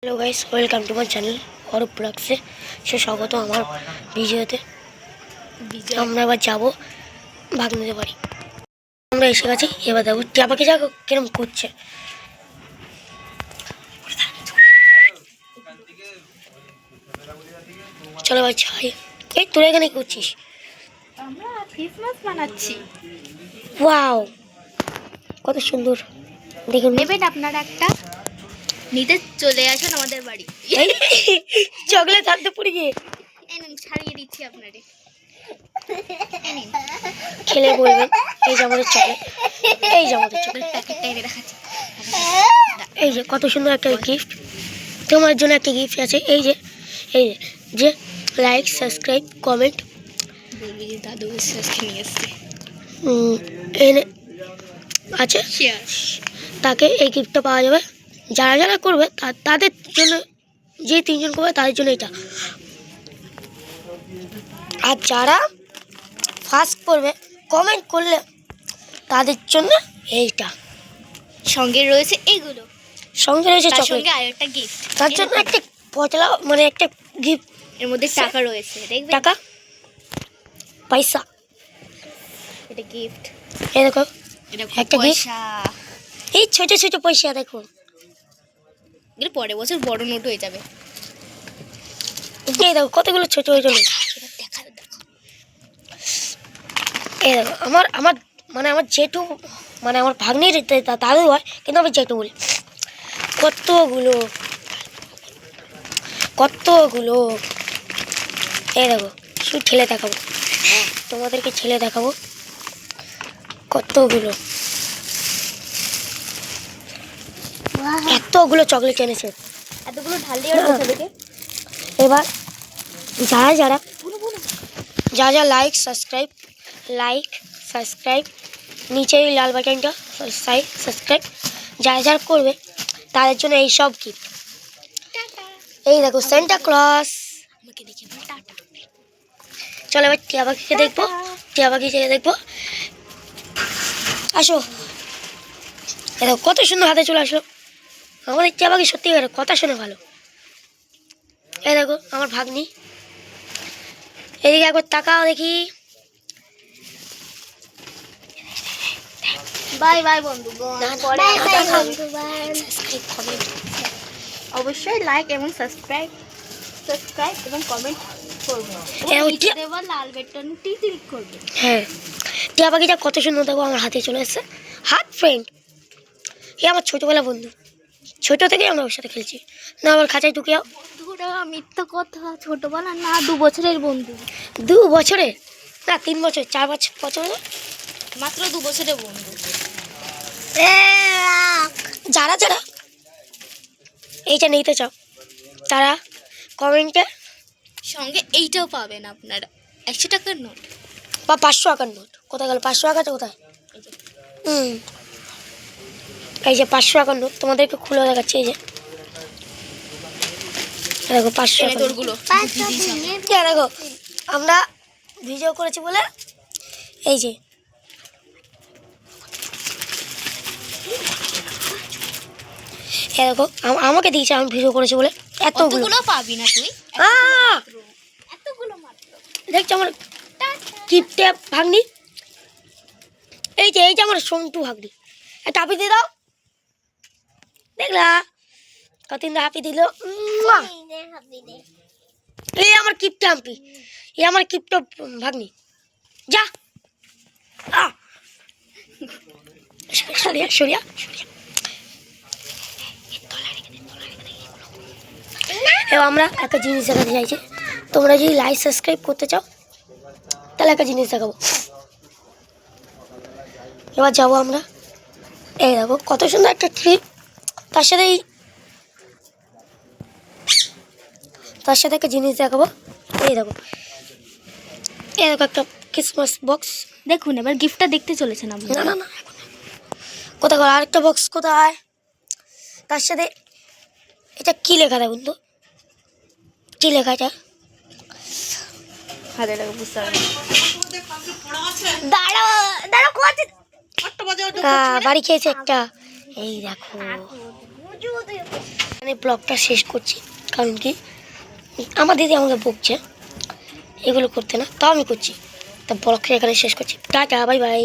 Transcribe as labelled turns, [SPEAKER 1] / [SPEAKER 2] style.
[SPEAKER 1] Hello guys, welcome to my channel और blog से स्वागत আমার ভিডিওতে। আমরা এবার যাব ভাগ্নিদের বাড়ি। আমরা এসে গেছি, এবার দেখো টিয়াপাখি যাক কিরম করছে। চলো ভাই যাই। এই তোরা এখানে কি করছিস?
[SPEAKER 2] আমরা ক্রিসমাস বানাচ্ছি।
[SPEAKER 1] ওয়াও, কত সুন্দর। দেখুন,
[SPEAKER 2] নেবেন আপনারা একটা? নিতে চলে আসুন আমাদের বাড়ি।
[SPEAKER 1] চকলেট হাতে পড়ে গিয়ে
[SPEAKER 2] এনেন, ছাড়িয়ে দিচ্ছি আপনারে। এনেন,
[SPEAKER 1] খেলে বলবেন এই যে আমাদের চকলেট, এই যে আমাদের চকলেট
[SPEAKER 2] প্যাকেটটা এনে দেখাচ্ছি।
[SPEAKER 1] এই যে কত সুন্দর একটা গিফট তোমার জন্য। একটা গিফট আছে, এই যে যে লাইক, সাবস্ক্রাইব, কমেন্ট।
[SPEAKER 2] বলবি যে দাদু আজকে নিয়ে এসছে
[SPEAKER 1] এনে আছে,
[SPEAKER 2] শেয়ার।
[SPEAKER 1] তাকে এই গিফটটা পাওয়া যাবে। যারা যারা করবে তাদের জন্য, যে তিনজন করবে তাদের জন্য এটা। আর যারা ফার্স্ট করবে, কমেন্ট করলে তাদের জন্য এইটা।
[SPEAKER 2] সঙ্গে রয়েছে এইগুলো,
[SPEAKER 1] সঙ্গে রয়েছে
[SPEAKER 2] তার
[SPEAKER 1] চকলেট,
[SPEAKER 2] সঙ্গে আর একটা গিফট।
[SPEAKER 1] তার জন্য একটা পচলা মানে একটা গিফট।
[SPEAKER 2] এর মধ্যে টাকা রয়েছে, দেখবেন?
[SPEAKER 1] টাকা, পয়সা,
[SPEAKER 2] এটা গিফট।
[SPEAKER 1] এই দেখো
[SPEAKER 2] এটা
[SPEAKER 1] একটা gift।
[SPEAKER 2] পয়সা।
[SPEAKER 1] এই ছোট ছোট পয়সা দেখো।
[SPEAKER 2] এগুলো পরের বছর বড় নোট হয়ে যাবে।
[SPEAKER 1] এই দেখো কতগুলো ছোট ছোট নোট।
[SPEAKER 2] দেখা দেখো।
[SPEAKER 1] এই দেখো আমার আমার মানে আমার জেঠু, মানে আমার ভাগ্নির দাদু হয়, কিন্তু আমি জেঠু বলি। কতগুলো কতগুলো। এই দেখো, শুধু ছেলে দেখাবো, তোমাদেরকে ছেলে দেখাবো। কতগুলো, এতগুলো চকলেট এনেছে।
[SPEAKER 2] এতগুলো ঢাললে আর কোথা থেকে?
[SPEAKER 1] এবার যারা যারা লাইক সাবস্ক্রাইব, নিচে এই লাল বাটনটা সাবস্ক্রাইব, যারা করবে তাদের জন্য এই সব গিফট। এই দেখো সেন্টা ক্লজ।
[SPEAKER 2] আমাকে দেখে বল টাটা।
[SPEAKER 1] চলো এবার টিয়া পাখিকে দেখবো, আসো। এই দেখো কত সুন্দর হাতে চলে আসলো। আমাদের টিয়া পাখি সত্যি কথা শুনে ভালো। এই দেখো আমার ভাগ্নি, এদিকে একবার তাকাও দেখি।
[SPEAKER 2] বাই বাই বন্ধুগণ। পরে
[SPEAKER 1] সাবস্ক্রাইব, কমেন্ট।
[SPEAKER 2] অবশ্যই লাইক এবং সাবস্ক্রাইব এবং কমেন্ট করবেন।
[SPEAKER 1] হ্যাঁ,
[SPEAKER 2] নিচে দেওয়া লাল বাটনটি ক্লিক করবেন।
[SPEAKER 1] হ্যাঁ, টিয়া পাখিটা কত সুন্দর দেখো, আমার হাতে চলে এসেছে। হাত ফ্রেন্ড, এ আমার ছোটবেলা বন্ধু। ছোট থেকেই আমরা ওর সাথে খেলছি। না আবার খাঁচায় ঢুকে যাও।
[SPEAKER 2] বন্ধুরা, মিথ্যা কথা, ছোটবেলা না, 2 বছরের বন্ধু।
[SPEAKER 1] 2 বছরে না, 3 বছর, 4 বছর,
[SPEAKER 2] মাত্র 2 বছরের বন্ধু।
[SPEAKER 1] যারা যারা এইটা নিতে চাও তারা কমেন্টে
[SPEAKER 2] সঙ্গে এইটাও পাবেন আপনারা, 100 টাকার নোট
[SPEAKER 1] বা 500 টাকার নোট। কোথায় গেল 500 টাকাটা? কোথায়? এই যে 500 টাকার নোট তোমাদেরকে খুলে দেখাচ্ছি। এই যে দেখো 500 টাকার নোট।
[SPEAKER 2] তোরগুলো
[SPEAKER 1] দেখো আমরা ভিডিও করেছি বলে এই যে দেখো আমাকে দিয়েছে, আমি ভিডিও করেছি বলে
[SPEAKER 2] এতগুলো পাবি না তুই। এতগুলো মাত্র।
[SPEAKER 1] দেখছো আমার কিপটে ভাগ্নি, এই যে আমার সন্টু ভাগ্নি। একটা হাপি দিয়ে দাও, দেখলা কতদিন হাপি দিল। এই আমার কিপটে হাম্পি, এই আমার কিপটে ভাগ্নি। যা সরিয়া। এবার আমরা একটা জিনিস দেখাতে চাইছি। তোমরা যদি লাইক সাবস্ক্রাইব করতে চাও তাহলে একটা জিনিস দেখাবো। এবার যাবো আমরা, এই দেখো কত সুন্দর একটা ট্রিপ। তার সাথে একটা জিনিস দেখাবো। এই দেখো একটা ক্রিসমাস বক্স।
[SPEAKER 2] দেখুন এবার গিফটটা দেখতে চলেছেন আপনারা।
[SPEAKER 1] না কোথায় গেল আরেকটা বক্স? কোথায়? তার সাথে এটা কি লেখা দেখুন তো, কি লেখা এটা?
[SPEAKER 2] হাতে লাগে বুঝতে পারবেন।
[SPEAKER 1] বাড়ি খেয়েছে একটা। এই দেখো মানে ব্লগটা শেষ করছি, কারণ কি আমার দিদি আমাকে বকছে এগুলো করতে না, তাও আমি করছি। তা ব্লগটা এখানে শেষ করছি। Tata, bye bye.